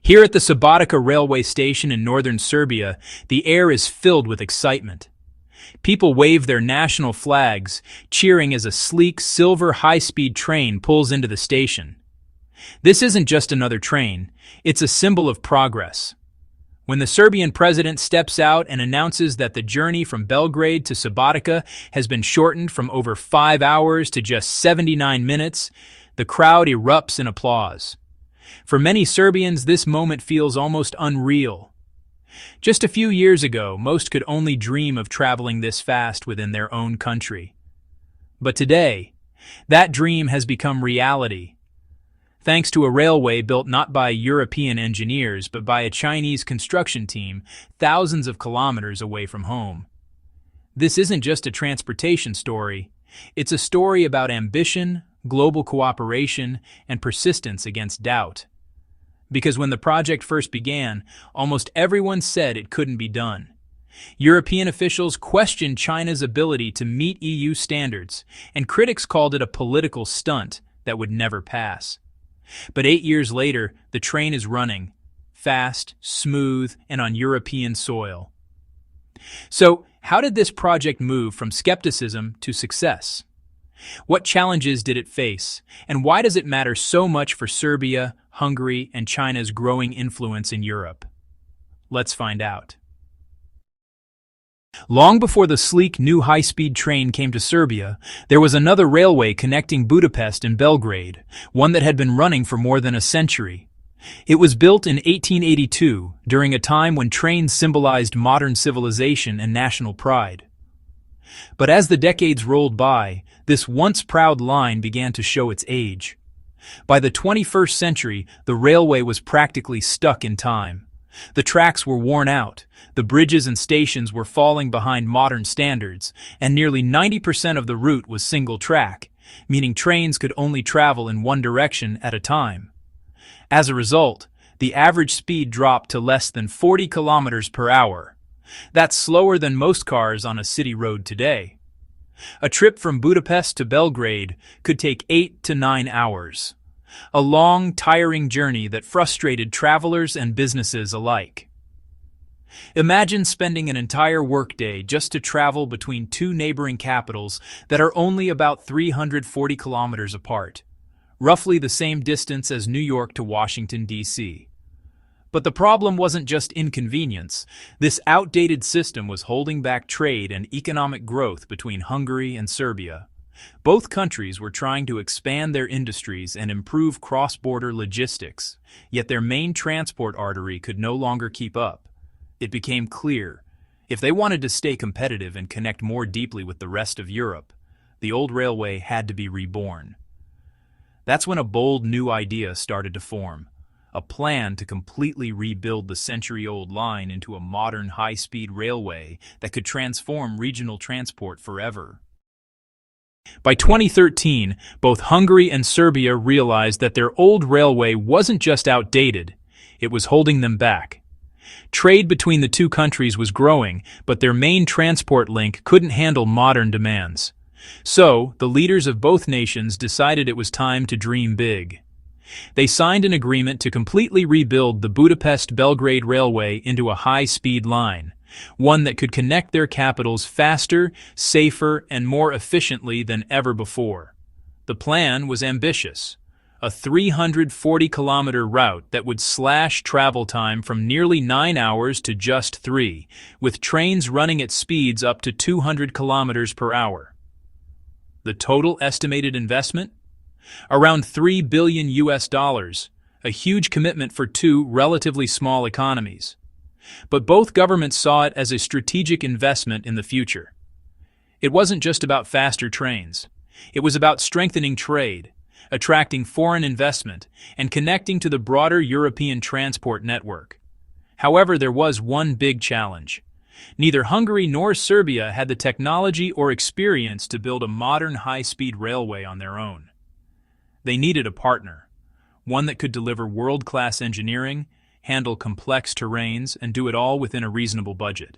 Here at the Subotica Railway Station in northern Serbia, the air is filled with excitement. People wave their national flags, cheering as a sleek silver high-speed train pulls into the station. This isn't just another train, it's a symbol of progress. When the Serbian president steps out and announces that the journey from Belgrade to Subotica has been shortened from over 5 hours to just 79 minutes, the crowd erupts in applause. For many Serbians, this moment feels almost unreal. Just a few years ago, most could only dream of traveling this fast within their own country. But today, that dream has become reality. Thanks to a railway built not by European engineers but by a Chinese construction team thousands of kilometers away from home. This isn't just a transportation story, it's a story about ambition, global cooperation, and persistence against doubt. Because when the project first began, almost everyone said it couldn't be done. European officials questioned China's ability to meet EU standards, and critics called it a political stunt that would never pass. But 8 years later, the train is running, fast, smooth, and on European soil. So, how did this project move from skepticism to success? What challenges did it face, and why does it matter so much for Serbia, Hungary, and China's growing influence in Europe? Let's find out. Long before the sleek new high-speed train came to Serbia, there was another railway connecting Budapest and Belgrade, one that had been running for more than a century. It was built in 1882, during a time when trains symbolized modern civilization and national pride. But as the decades rolled by, this once proud line began to show its age. By the 21st century, the railway was practically stuck in time. The tracks were worn out, the bridges and stations were falling behind modern standards, and nearly 90% of the route was single track, meaning trains could only travel in one direction at a time. As a result, the average speed dropped to less than 40 kilometers per hour. That's slower than most cars on a city road today. A trip from Budapest to Belgrade could take 8 to 9 hours. A long, tiring journey that frustrated travelers and businesses alike. Imagine spending an entire workday just to travel between two neighboring capitals that are only about 340 kilometers apart, roughly the same distance as New York to Washington, D.C. But the problem wasn't just inconvenience. This outdated system was holding back trade and economic growth between Hungary and Serbia. Both countries were trying to expand their industries and improve cross-border logistics, yet their main transport artery could no longer keep up. It became clear, if they wanted to stay competitive and connect more deeply with the rest of Europe, the old railway had to be reborn. That's when a bold new idea started to form. A plan to completely rebuild the century-old line into a modern high-speed railway that could transform regional transport forever. By 2013, both Hungary and Serbia realized that their old railway wasn't just outdated, it was holding them back. Trade between the two countries was growing, but their main transport link couldn't handle modern demands. So, the leaders of both nations decided it was time to dream big. They signed an agreement to completely rebuild the Budapest-Belgrade Railway into a high-speed line, one that could connect their capitals faster, safer, and more efficiently than ever before. The plan was ambitious. A 340-kilometer route that would slash travel time from nearly 9 hours to just 3, with trains running at speeds up to 200 kilometers per hour. The total estimated investment? Around $3 billion US, a huge commitment for two relatively small economies. But both governments saw it as a strategic investment in the future. It wasn't just about faster trains. It was about strengthening trade, attracting foreign investment, and connecting to the broader European transport network. However, there was one big challenge. Neither Hungary nor Serbia had the technology or experience to build a modern high-speed railway on their own. They needed a partner, one that could deliver world-class engineering, handle complex terrains, and do it all within a reasonable budget.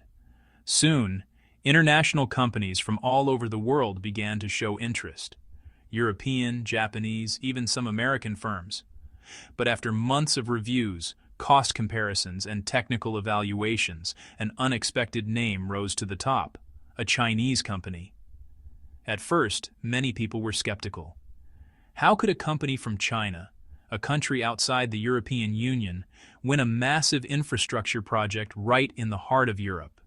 Soon, international companies from all over the world began to show interest. European, Japanese, even some American firms. But after months of reviews, cost comparisons, and technical evaluations, an unexpected name rose to the top: a Chinese company. At first, many people were skeptical. How could a company from China, a country outside the European Union, win a massive infrastructure project right in the heart of Europe?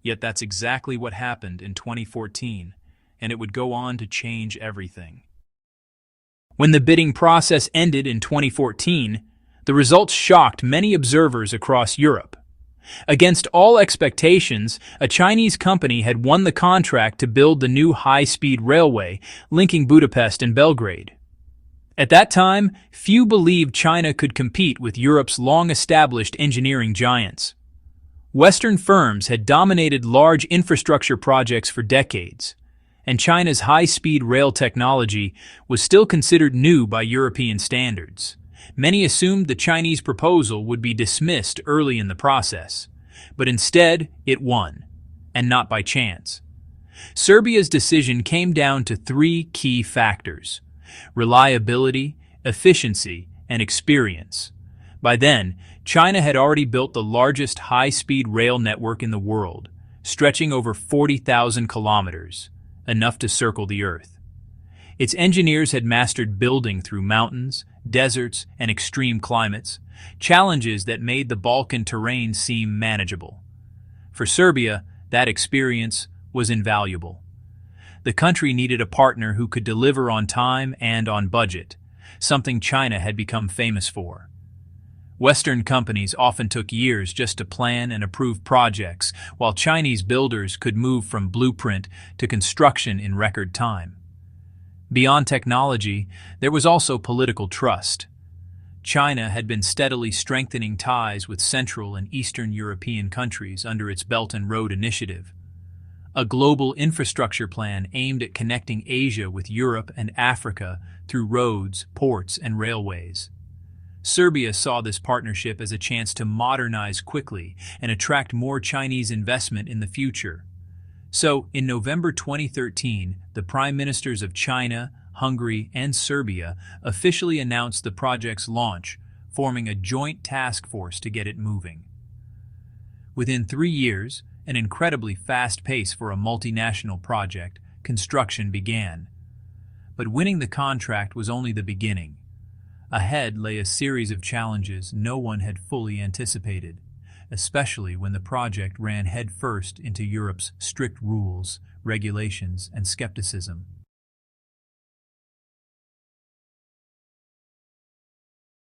Yet that's exactly what happened in 2014, and it would go on to change everything. When the bidding process ended in 2014, the results shocked many observers across Europe. Against all expectations, a Chinese company had won the contract to build the new high-speed railway linking Budapest and Belgrade. At that time, few believed China could compete with Europe's long-established engineering giants. Western firms had dominated large infrastructure projects for decades, and China's high-speed rail technology was still considered new by European standards. Many assumed the Chinese proposal would be dismissed early in the process, but instead it won, and not by chance. Serbia's decision came down to three key factors: reliability, efficiency, and experience. By then, China had already built the largest high-speed rail network in the world, stretching over 40,000 kilometers, enough to circle the Earth. Its engineers had mastered building through mountains, deserts, and extreme climates, challenges that made the Balkan terrain seem manageable. For Serbia, that experience was invaluable. The country needed a partner who could deliver on time and on budget, something China had become famous for. Western companies often took years just to plan and approve projects, while Chinese builders could move from blueprint to construction in record time. Beyond technology, there was also political trust. China had been steadily strengthening ties with Central and Eastern European countries under its Belt and Road Initiative, a global infrastructure plan aimed at connecting Asia with Europe and Africa through roads, ports, and railways. Serbia saw this partnership as a chance to modernize quickly and attract more Chinese investment in the future. So, in November 2013, the prime ministers of China, Hungary, and Serbia officially announced the project's launch, forming a joint task force to get it moving. Within 3 years, an incredibly fast pace for a multinational project, construction began. But winning the contract was only the beginning. Ahead lay a series of challenges no one had fully anticipated, especially when the project ran headfirst into Europe's strict rules, regulations, and skepticism.